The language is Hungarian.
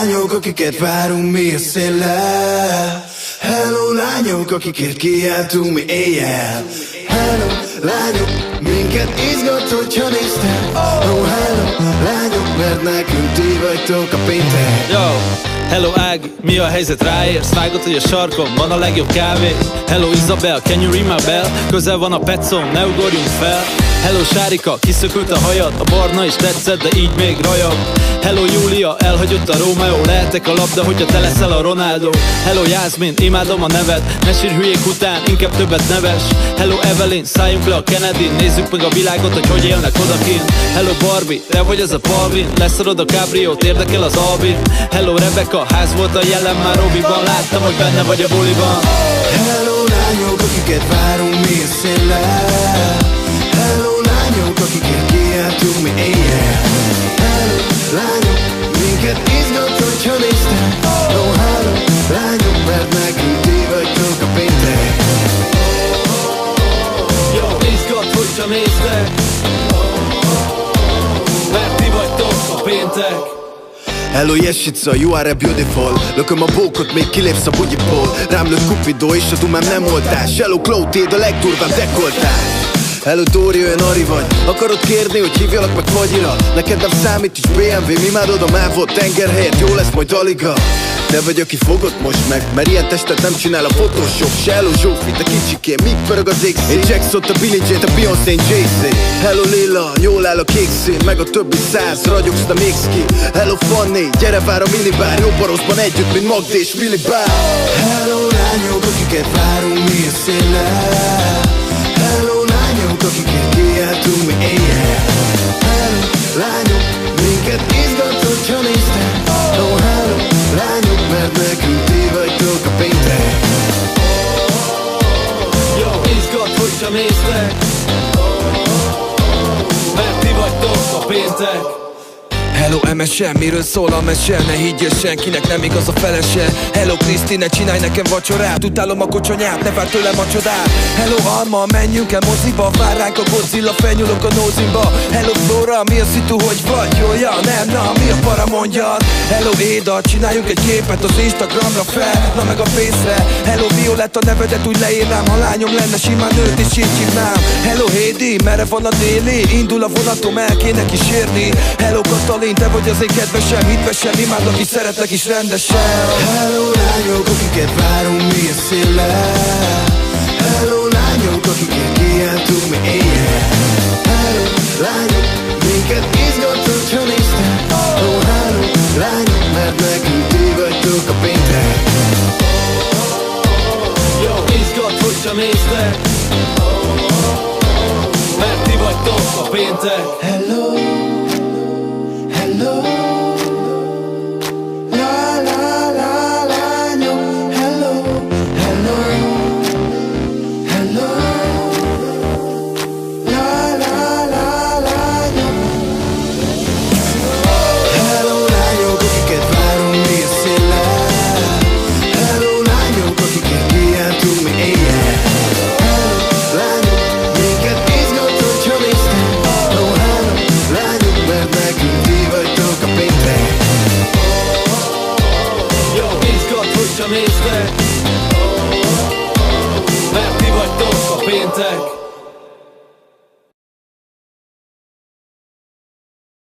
lányok, akiket várunk mi a széllel. Hello lányok, akikért kiáltunk mi éjjel. Hello lányok, minket izgat, hogyha néztek. Oh hello lányok, mert nekünk ti vagytok a péntek. Yo, hello Ági, mi a helyzet, ráérsz? Vágod, hogy a sarkon van a legjobb kávé. Hello Isabel, can you ring my bell? Közel van a Petszon, ne ugorjunk fel. Hello Sárika, kiszökült a hajad. A barna is tetszett, de így még rajab. Hello Júlia, elhagyott a Rómeó. Lehetek a labda, hogyha te leszel a Ronaldo. Hello Jászmin, imádom a neved. Ne sírj hülyék után, inkább többet neves. Hello Evelyn, szálljunk le a Kennedy. Nézzük meg a világot, hogy élnek odakint. Hello Barbie, te vagy az a Palvin. Leszarod a Cabriót, érdekel az Albin. Hello Rebecca, ház volt a jelen már Robiban. Láttam, hogy benne vagy a buliban. Hello lányok, akiket várunk mi a széllel. Hello lányok, akikért kiáltunk mi éjjel. Hello lányok, minket izgat, hogyha néztek. Oh hello lányok, mert nekünk ti vagytok a péntek. Jó, izgat, hogyha néztek. Mert ti vagytok a péntek. Hello Jeshica, you are a beautiful. Lököm a bókot, még kilépsz a bugyiból. Rám lőtt Cupido, és a dumám nem oltás. Hello Cloutéd, a legdurvább dekoltás. Hello Dóri, olyan Ari vagy. Akarod kérni, hogy hívjalak meg fagyira? Neked nem számít is BMW, mi már oda mávod tenger helyett, jó lesz majd Aliga. Te vagy, aki fogod most meg, mert ilyen testet nem csinál a Photoshop. Se hello Zsófi, te kicsikén, míg pörög az XC. Én Jackson, a Billie Jean, a Beyoncé, Jay-Z. Hello Lilla, jól áll a kék szín, meg a többi száz, ragyogsz, de mégsz ki. Hello Fanny, gyere vár a minibár, jobb a rosszban együtt, mint Magdi és Willy Bár. Hello lányok, akiket várunk mi a széllel. Hello lányok, akikért kiáltunk mi éjjel. Hello lányok, minket izgat, hogyha néztek. Oh hello lányok, mert nekünk ti vagytok a péntek. Jó, izgat, hogyha néztek. Mert ti vagytok a péntek. Hello MSM, miről szól a mese? Ne higgyél senkinek, nem igaz a felese. Hello Kriszti, ne csinálj nekem vacsorát. Utálom a kocsonyát, ne vár tőlem a csodát. Hello Alma, menjünk el moziba. Vár ránk a Godzilla, felnyúlok a nózimba. Hello Flora, mi a szitu, hogy vagy? Jó, ja, nem, na, mi a para, mondjad? Hello Éda, csináljunk egy képet az Instagramra fel, na meg a Face-re. Hello Violetta, nevedet úgy leírnám. Ha lányom lenne, simán nőt is így hívnám. Hello Hédi, merre van a déli? Indul a vonatom, el kéne kísérni. Hello Katalin, te vagy az én kedvesem, hitvesem, imádlak és szeretlek is rendesen. Hello lányok, akiket várunk mi a széllel. Hello lányok, akikért kiáltunk mi éjjel. Hello lányok, minket izgat, hogyha néztek. Oh hello lányok, mert nekünk ti vagytok a péntek. Jó, izgat, hogyha néztek. Mert ti vagytok a péntek. Hello, hello. La la la lányok. Hello, hello. Hello. La la la lányok. Hello lányok, akiket várunk mi a széllel. Hello lányok, akikért kiáltunk mi éjjel. Hello lányok, minket izgat, hogyha néztek. Oh hello lányok, mert nekünk ti